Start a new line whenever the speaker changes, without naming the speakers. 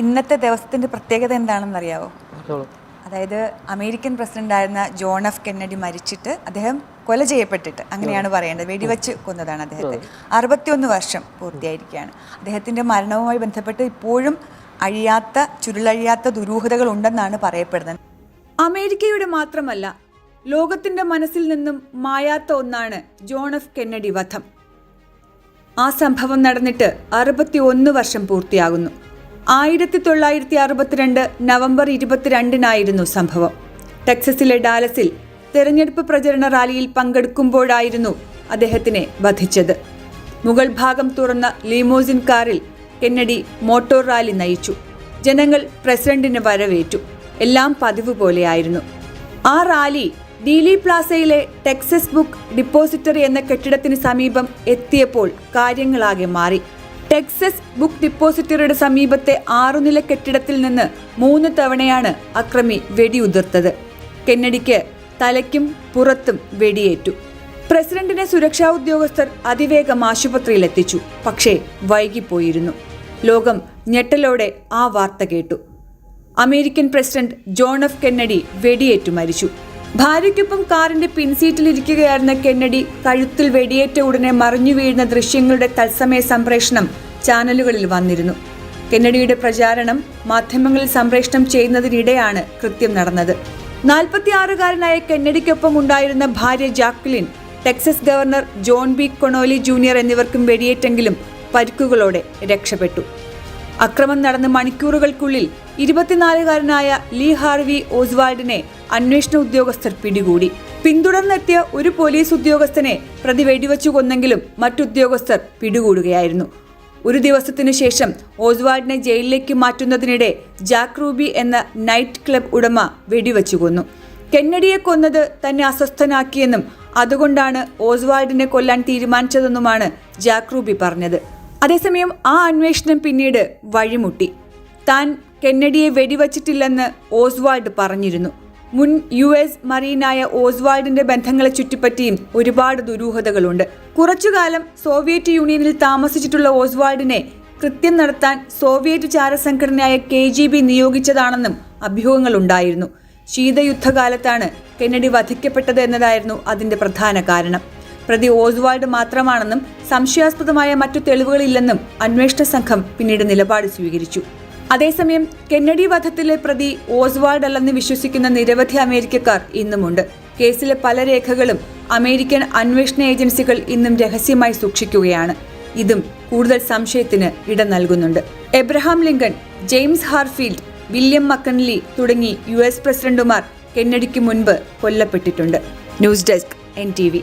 ഇന്നത്തെ ദിവസത്തിൻ്റെ പ്രത്യേകത എന്താണെന്ന് അറിയാവോ? അതായത് അമേരിക്കൻ പ്രസിഡൻ്റായിരുന്ന ജോൺ എഫ് കെന്നഡി മരിച്ചിട്ട് അദ്ദേഹം കൊല ചെയ്യപ്പെട്ടിട്ട്, അങ്ങനെയാണ് പറയേണ്ടത്, വെടിവെച്ച് കൊന്നതാണ് അദ്ദേഹത്തെ. 61 വർഷം പൂർത്തിയായിരിക്കുകയാണ്. അദ്ദേഹത്തിൻ്റെ മരണവുമായി ബന്ധപ്പെട്ട് ഇപ്പോഴും ചുരുളഴിയാത്ത ദുരൂഹതകൾ ഉണ്ടെന്നാണ് പറയപ്പെടുന്നത്. അമേരിക്കയുടെ മാത്രമല്ല, ലോകത്തിൻ്റെ മനസ്സിൽ നിന്നും മായാത്ത ഒന്നാണ് ജോൺ എഫ് കെന്നഡി വധം. ആ സംഭവം നടന്നിട്ട് 61 വർഷം പൂർത്തിയാകുന്നു. 1962 നവംബർ 22-നായിരുന്നു സംഭവം. ടെക്സസിലെ ഡാലസിൽ തെരഞ്ഞെടുപ്പ് പ്രചരണ റാലിയിൽ പങ്കെടുക്കുമ്പോഴായിരുന്നു അദ്ദേഹത്തിനെ വധിച്ചത്. മുകൾ ഭാഗം തുറന്ന ലീമോസിൻ കാറിൽ കെന്നഡി മോട്ടോർ റാലി നയിച്ചു. ജനങ്ങൾ പ്രസിഡന്റിനെ വരവേറ്റു. എല്ലാം പതിവ് പോലെയായിരുന്നു. ആ റാലി ഡീലി പ്ലാസയിലെ ടെക്സസ് ബുക്ക് ഡിപ്പോസിറ്ററി എന്ന കെട്ടിടത്തിന് സമീപം എത്തിയപ്പോൾ കാര്യങ്ങളാകെ മാറി. ടെക്സസ് ബുക്ക് ഡിപ്പോസിറ്ററിയുടെ സമീപത്തെ 6 നില കെട്ടിടത്തിൽ നിന്ന് 3 തവണയാണ് അക്രമി വെടിയുതിർത്തത്. കെന്നഡിക്ക് തലയ്ക്കും പുറത്തും വെടിയേറ്റു. പ്രസിഡന്റിനെ സുരക്ഷാ ഉദ്യോഗസ്ഥർ അതിവേഗം ആശുപത്രിയിലെത്തിച്ചു. പക്ഷേ വൈകിപ്പോയിരുന്നു. ലോകം ഞെട്ടലോടെ ആ വാർത്ത കേട്ടു. American president John F Kennedy വെടിയേറ്റു മരിച്ചു. ഭാര്യയ്ക്കൊപ്പം കാറിന്റെ പിൻസീറ്റിലിരിക്കുകയായിരുന്ന കെന്നഡി കഴുത്തിൽ വെടിയേറ്റ ഉടനെ മറിഞ്ഞു വീഴുന്ന ദൃശ്യങ്ങളുടെ തത്സമയ സംപ്രേഷണം ചാനലുകളിൽ വന്നിരുന്നു. കെന്നഡിയുടെ പ്രചാരണം മാധ്യമങ്ങളിൽ സംപ്രേഷണം ചെയ്യുന്നതിനിടെയാണ് കൃത്യം നടന്നത്. 46-കാരനായ കെന്നഡിക്കൊപ്പം ഉണ്ടായിരുന്ന ഭാര്യ Jacqueline, Texas governor John B Connally junior എന്നിവർക്കും വെടിയേറ്റെങ്കിലും പരിക്കുകളോടെ രക്ഷപ്പെട്ടു. അക്രമം നടന്ന മണിക്കൂറുകൾക്കുള്ളിൽ 24-കാരനായ ലീ ഹാർവി ഓസ്വാൾഡിനെ അന്വേഷണ ഉദ്യോഗസ്ഥർ പിടികൂടി. പിന്തുടർന്നെത്തിയ ഒരു പോലീസ് ഉദ്യോഗസ്ഥനെ പ്രതി വെടിവെച്ചു കൊന്നെങ്കിലും മറ്റുദ്യോഗസ്ഥർ പിടികൂടുകയായിരുന്നു. ഒരു ദിവസത്തിനു ശേഷം ഓസ്വാൾഡിനെ ജയിലിലേക്ക് മാറ്റുന്നതിനിടെ ജാക്ക് റൂബി എന്ന നൈറ്റ് ക്ലബ് ഉടമ വെടിവെച്ചു കൊന്നു. കെന്നഡിയെ കൊന്നത് തന്നെ അസ്വസ്ഥനാക്കിയെന്നും അതുകൊണ്ടാണ് ഓസ്വാൾഡിനെ കൊല്ലാൻ തീരുമാനിച്ചതെന്നുമാണ് ജാക്ക് റൂബി പറഞ്ഞത്. അതേസമയം ആ അന്വേഷണം പിന്നീട് വഴിമുട്ടി. താൻ കെന്നഡിയെ വെടിവച്ചിട്ടില്ലെന്ന് ഓസ്വാൾഡ് പറഞ്ഞിരുന്നു. മുൻ US മറീനായ ഓസ്വാൾഡിന്റെ ബന്ധങ്ങളെ ചുറ്റിപ്പറ്റിയും ഒരുപാട് ദുരൂഹതകളുണ്ട്. കുറച്ചുകാലം സോവിയറ്റ് യൂണിയനിൽ താമസിച്ചിട്ടുള്ള ഓസ്വാൾഡിനെ കൃത്യം നടത്താൻ സോവിയറ്റ് ചാരസംഘടനയായ KGB നിയോഗിച്ചതാണെന്നും അഭ്യൂഹങ്ങളുണ്ടായിരുന്നു. ശീതയുദ്ധകാലത്താണ് കെന്നഡി വധിക്കപ്പെട്ടത് എന്നതായിരുന്നു അതിന്റെ പ്രധാന കാരണം. പ്രതി ഓസ്വാൾഡ് മാത്രമാണെന്നും സംശയാസ്പദമായ മറ്റു തെളിവുകളില്ലെന്നും അന്വേഷണ സംഘം പിന്നീട് നിലപാട് സ്വീകരിച്ചു. അതേസമയം കെന്നഡി വധത്തിലെ പ്രതി ഓസ്വാൾഡ് അല്ലെന്ന് വിശ്വസിക്കുന്ന നിരവധി അമേരിക്കക്കാർ ഇന്നുമുണ്ട്. കേസിലെ പല രേഖകളും അമേരിക്കൻ അന്വേഷണ ഏജൻസികൾ ഇന്നും രഹസ്യമായി സൂക്ഷിക്കുകയാണ്. ഇതും കൂടുതൽ സംശയത്തിന് ഇട നൽകുന്നുണ്ട്. എബ്രഹാം ലിങ്കൺ, ജെയിംസ് ഹാർഫീൽഡ്, വില്യം മക്കൻലി തുടങ്ങി US പ്രസിഡന്റുമാർ കെന്നഡിക്ക് മുൻപ് കൊല്ലപ്പെട്ടിട്ടുണ്ട്. News desk NTV.